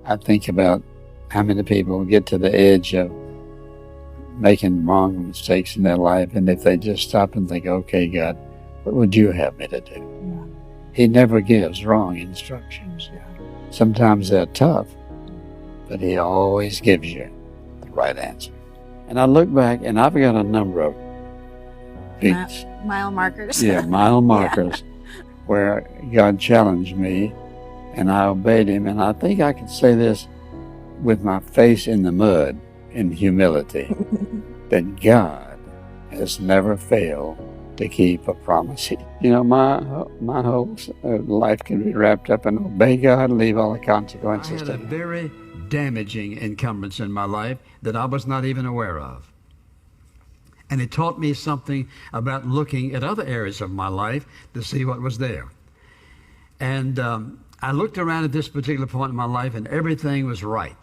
I think about how many people get to the edge of making wrong mistakes in their life, and if they just stop and think, okay, God, what would you have me to do? Yeah. He never gives wrong instructions. Yeah. Sometimes they're tough, but he always gives you the right answer. And I look back, and I've got a number of big mile markers. Yeah, mile markers where God challenged me, and I obeyed him. And I think I can say this with my face in the mud in humility, that God has never failed to keep a promise. You know, my whole life can be wrapped up in obey God, leave all the consequences. I had a very damaging encumbrance in my life that I was not even aware of. And it taught me something about looking at other areas of my life to see what was there. And I looked around at this particular point in my life, and everything was right,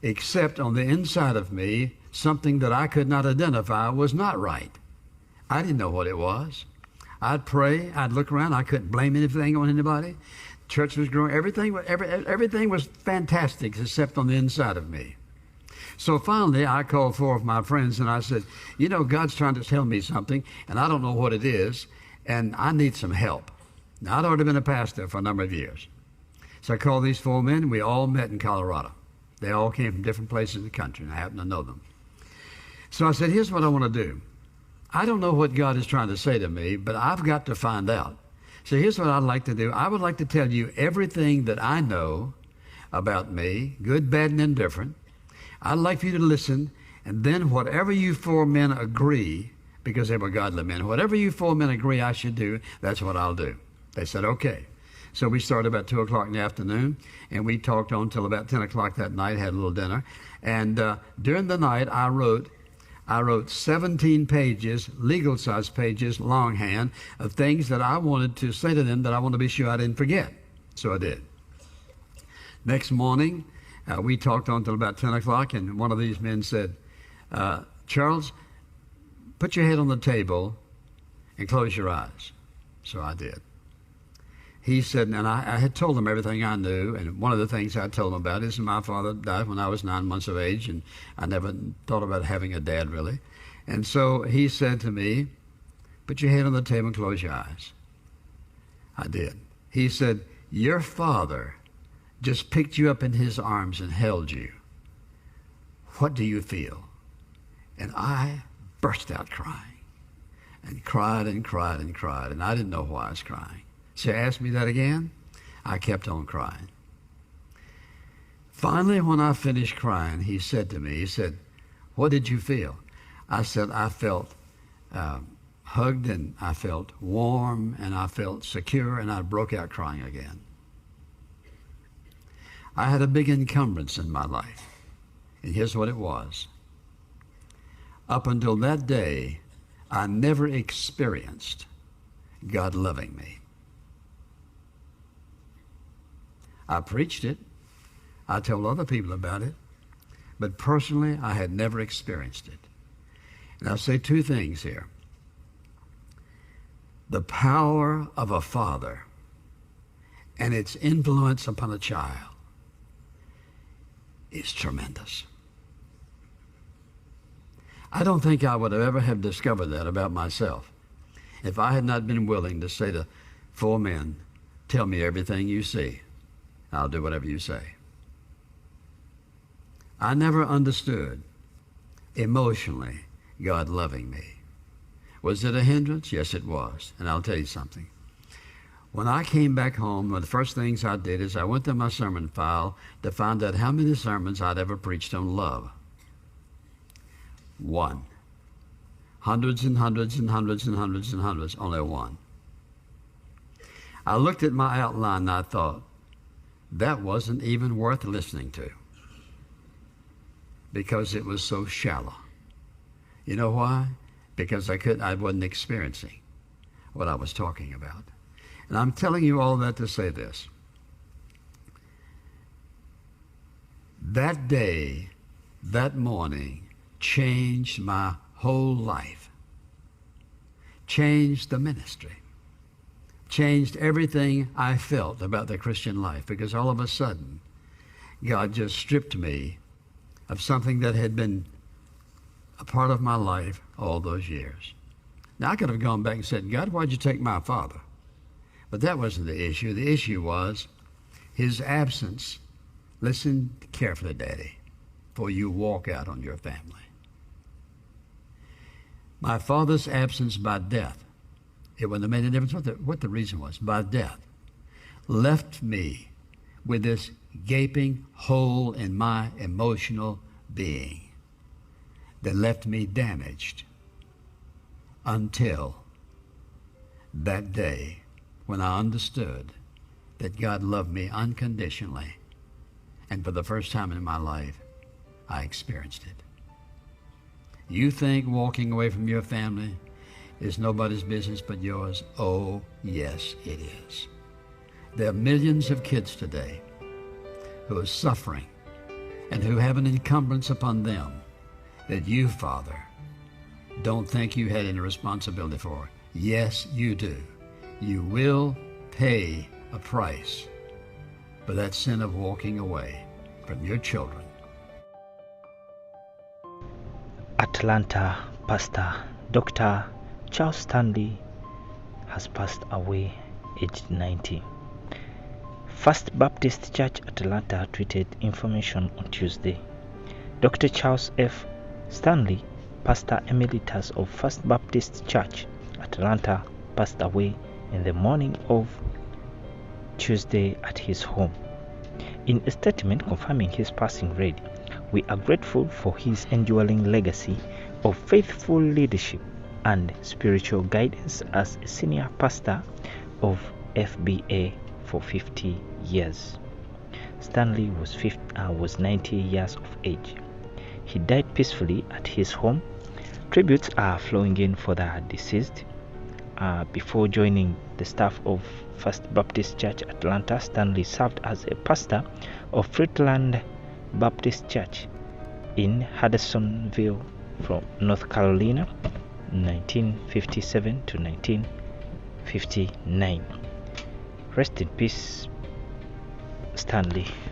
except on the inside of me, something that I could not identify was not right. I didn't know what it was. I'd pray, I'd look around, I couldn't blame anything on anybody. Church was growing, everything was fantastic except on the inside of me. So finally, I called 4 of my friends and I said, you know, God's trying to tell me something, and I don't know what it is, and I need some help. Now, I'd already been a pastor for a number of years. So I called these 4 men, and we all met in Colorado. They all came from different places in the country, and I happen to know them. So I said, here's what I want to do. I don't know what God is trying to say to me, but I've got to find out. So here's what I'd like to do. I would like to tell you everything that I know about me, good, bad, and indifferent. I'd like for you to listen, and then whatever you 4 men agree, because they were godly men, whatever you 4 men agree I should do, that's what I'll do. They said, okay. So we started about 2 o'clock in the afternoon, and we talked on till about 10 o'clock that night, had a little dinner. And during the night, I wrote 17 pages, legal-sized pages, longhand, of things that I wanted to say to them that I wanted to be sure I didn't forget. So I did. Next morning, we talked on till about 10 o'clock, and one of these men said, Charles, put your head on the table and close your eyes. So I did. He said, and I had told him everything I knew, and one of the things I told him about is my father died when I was 9 months of age, and I never thought about having a dad, really. And so he said to me, put your head on the table and close your eyes. I did. He said, your father just picked you up in his arms and held you. What do you feel? And I burst out crying, and cried and cried and cried, and I didn't know why I was crying. So he asked me that again. I kept on crying. Finally, when I finished crying, he said to me, he said, what did you feel? I said, I felt hugged, and I felt warm, and I felt secure, and I broke out crying again. I had a big encumbrance in my life, and here's what it was. Up until that day, I never experienced God loving me. I preached it. I told other people about it. But personally, I had never experienced it. And I'll say 2 things here. The power of a father and its influence upon a child is tremendous. I don't think I would have ever have discovered that about myself if I had not been willing to say to 4 men, tell me everything you see. I'll do whatever you say. I never understood emotionally God loving me. Was it a hindrance? Yes, it was. And I'll tell you something. When I came back home, one of the first things I did is I went to my sermon file to find out how many sermons I'd ever preached on love. 1. Hundreds and hundreds and hundreds and hundreds and hundreds, only 1. I looked at my outline and I thought, that wasn't even worth listening to because it was so shallow. You know why? Because I wasn't experiencing what I was talking about. And I'm telling you all that to say this. That day, that morning, changed my whole life. Changed the ministry. Changed everything I felt about the Christian life, because all of a sudden, God just stripped me of something that had been a part of my life all those years. Now, I could have gone back and said, God, why'd you take my father? But that wasn't the issue. The issue was his absence. Listen carefully, Daddy, before you walk out on your family. My father's absence by death, it wouldn't have made a difference what the reason was, by death, left me with this gaping hole in my emotional being that left me damaged until that day when I understood that God loved me unconditionally, and for the first time in my life, I experienced it. You think walking away from your family is nobody's business but yours? Oh, yes, it is. There are millions of kids today who are suffering and who have an encumbrance upon them that you, Father, don't think you had any responsibility for. Yes, you do. You will pay a price for that sin of walking away from your children. Atlanta pastor Dr. Charles Stanley has passed away aged 90. First Baptist Church Atlanta tweeted information on Tuesday. Dr. Charles F. Stanley, pastor emeritus of First Baptist Church Atlanta, passed away in the morning of Tuesday at his home. In a statement confirming his passing read, "We are grateful for his enduring legacy of faithful leadership and spiritual guidance as a senior pastor of FBA for 50 years. Stanley was 90 years of age. He died peacefully at his home. Tributes are flowing in for the deceased. Before joining the staff of First Baptist Church Atlanta, Stanley served as a pastor of Fruitland Baptist Church in Hendersonville, from North Carolina, 1957 to 1959. Rest in peace, Stanley.